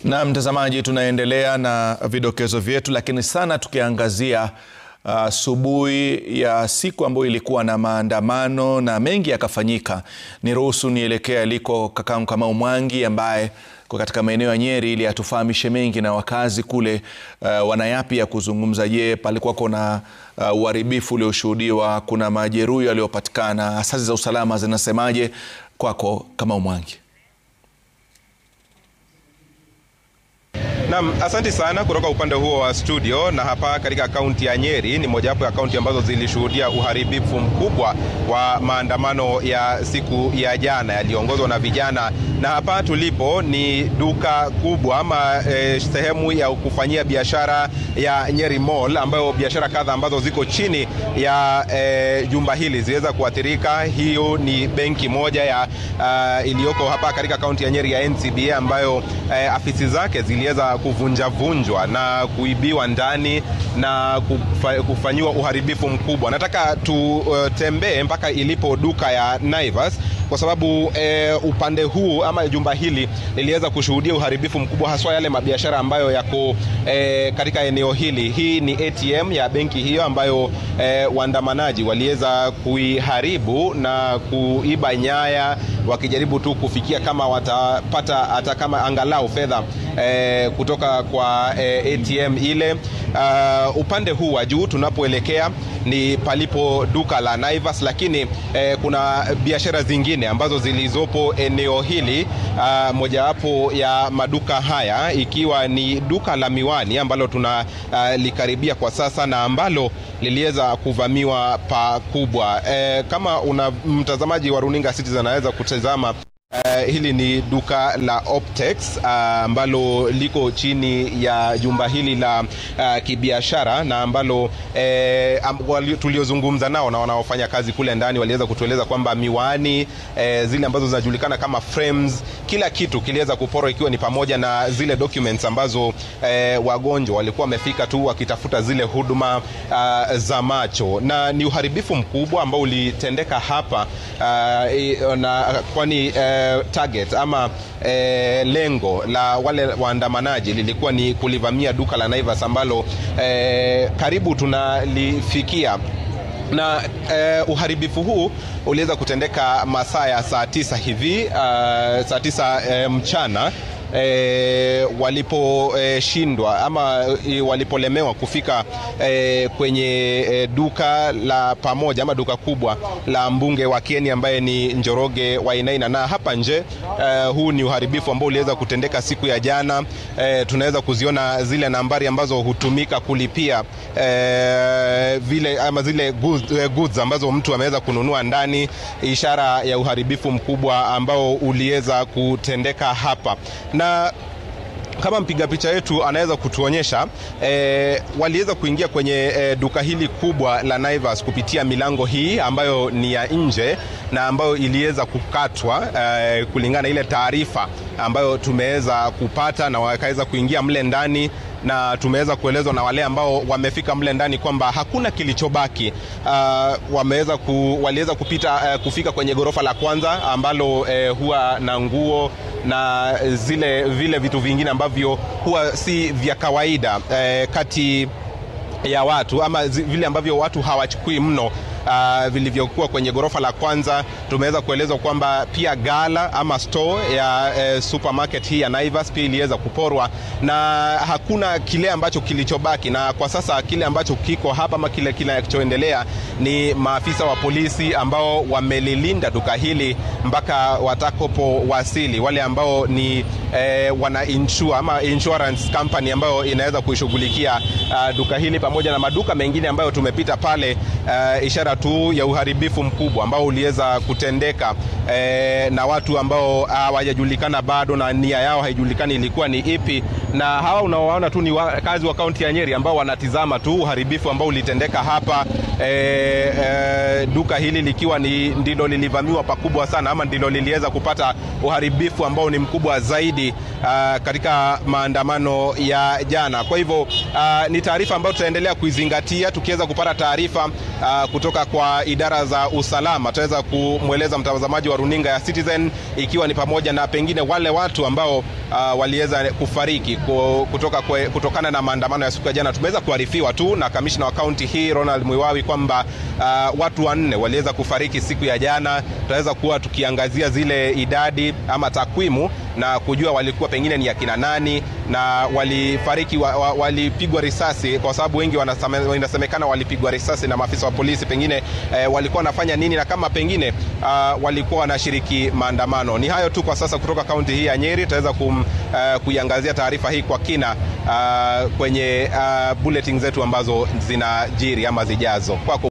Na mtazamaji, tunaendelea na vidokezo vyetu, lakini sana tukiangazia asubuhi ya siku ambayo ilikuwa na maandamano na mengi yakafanyika. Niruhusu nielekea aliko kakangu Kamau Mwangi ambaye kwa katika maeneo ya Nyeri ili atufahamishe mengi, na wakazi kule wanayapi ya kuzungumza. Je, palikuwa kuna uharibifu ulioshuhudiwa? Kuna majeruhi waliopatikana? Asasi za usalama zinasemaje? Kwako Kamau Mwangi. Naam, asante sana kutoka upande huo wa studio. Na hapa katika kaunti ya Nyeri ni mojawapo ya kaunti ambazo zilishuhudia uharibifu mkubwa wa maandamano ya siku ya jana yaliyoongozwa na vijana. Na hapa tulipo ni duka kubwa ama sehemu ya kufanyia biashara ya Nyeri Mall, ambayo biashara kadha ambazo ziko chini ya jumba hili ziliweza kuathirika. Hiyo ni benki moja ya iliyoko hapa katika kaunti ya Nyeri ya NCBA, ambayo afisi zake ziliweza kuvunjwa na kuibiwa ndani na kufanyiwa uharibifu mkubwa. Nataka tutembee mpaka ilipo duka ya Naivas, kwa sababu upande huu ama jumba hili liliweza kushuhudia uharibifu mkubwa, haswa yale mabiashara ambayo yako katika eneo hili. Hii ni ATM ya benki hiyo ambayo waandamanaji waliweza kuiharibu na kuiba nyaya, wakijaribu tu kufikia kama watapata hata kama angalau fedha kutoka kwa ATM ile. Upande huu wa juu tunapoelekea ni palipo duka la Naivas, lakini kuna biashara zingine ambazo zilizopo eneo hili. Mojawapo ya maduka haya ikiwa ni duka la miwani ambalo tunalikaribia kwa sasa na ambalo liliweza kuvamiwa pakubwa. Kama una mtazamaji wa runinga Citizen anaweza kutazama, hili ni duka la Optex ambalo liko chini ya jumba hili la kibiashara, na ambalo tuliozungumza nao na wanaofanya kazi kule ndani waliweza kutueleza kwamba miwani zile ambazo zinajulikana kama frames, kila kitu kiliweza kuporwa, ikiwa ni pamoja na zile documents ambazo wagonjwa walikuwa wamefika tu wakitafuta zile huduma za macho. Na ni uharibifu mkubwa ambao ulitendeka hapa, na kwani target ama lengo la wale waandamanaji lilikuwa ni kulivamia duka la Naivas ambalo karibu tunalifikia. Na uharibifu huu uliweza kutendeka masaa ya saa 9 hivi, saa 9 mchana, waliposhindwa ama walipolemewa kufika kwenye duka la pamoja ama duka kubwa la mbunge wa Kieni ambaye ni Njoroge Wainaina. Na hapa nje huu ni uharibifu ambao uliweza kutendeka siku ya jana. Tunaweza kuziona zile nambari ambazo hutumika kulipia vile ama zile goods ambazo mtu ameweza kununua ndani, ishara ya uharibifu mkubwa ambao uliweza kutendeka hapa. Na kama mpiga picha yetu anaweza kutuonyesha, waliweza kuingia kwenye duka hili kubwa la Naivas kupitia milango hii ambayo ni ya nje na ambayo iliweza kukatwa kulingana ile taarifa ambayo tumeweza kupata, na wakaweza kuingia mle ndani. Na tumeweza kuelezwa na wale ambao wamefika mle ndani kwamba hakuna kilichobaki. Waliweza kufika kwenye gorofa la kwanza ambalo huwa na nguo na vile vitu vingine ambavyo huwa si vya kawaida kati ya watu, ama vile ambavyo watu hawachukui mno, vilivyokuwa kwenye gorofa la kwanza. Tumeweza kuelezwa kwamba pia gala ama store ya supermarket hii ya Naivas pia iliweza kuporwa, na hakuna kile ambacho kilichobaki. Na kwa sasa kile ambacho kiko hapa ama kile kinachoendelea ni maafisa wa polisi ambao wamelilinda duka hili mpaka watakopo wasili, wale ambao ni wana insure ama insurance company ambayo inaweza kuishughulikia duka hili pamoja na maduka mengine ambayo tumepita pale. Ishara tu ya uharibifu mkubwa ambao uliweza kutendeka na watu ambao hawajajulikana bado na nia yao haijulikani ilikuwa ni ipi. na hawa unaowaona tu ni wakazi wa kaunti ya Nyeri ambao wanatizama tu uharibifu ambao ulitendeka hapa. Duka hili likiwa ndilo lilivamiwa pakubwa sana, ama ndilo liliweza kupata uharibifu ambao ni mkubwa zaidi katika maandamano ya jana. Kwa hivyo ni taarifa ambayo tutaendelea kuizingatia. Tukiweza kupata taarifa kutoka kwa idara za usalama, tutaweza kumweleza mtazamaji wa runinga ya Citizen, ikiwa ni pamoja na pengine wale watu ambao waliweza kufariki kutokana na maandamano ya siku ya jana. Tumeweza kuarifiwa tu na kamishna wa kaunti hii Ronald Muiwawi kwamba watu 4 waliweza kufariki siku ya jana. Tutaweza kuwa tukiangazia zile idadi ama takwimu na kujua walikuwa pengine ni akina nani na walifariki walipigwa risasi, kwa sababu wengi wanasemekana walipigwa risasi na maafisa wa polisi. Pengine walikuwa wanafanya nini na kama pengine walikuwa wanashiriki maandamano. Ni hayo tu kwa sasa kutoka kaunti hii ya Nyeri. Tutaweza kuiangazia taarifa hii kwa kina kwenye bulletin zetu ambazo zinajiri ama zijazo. Kwako.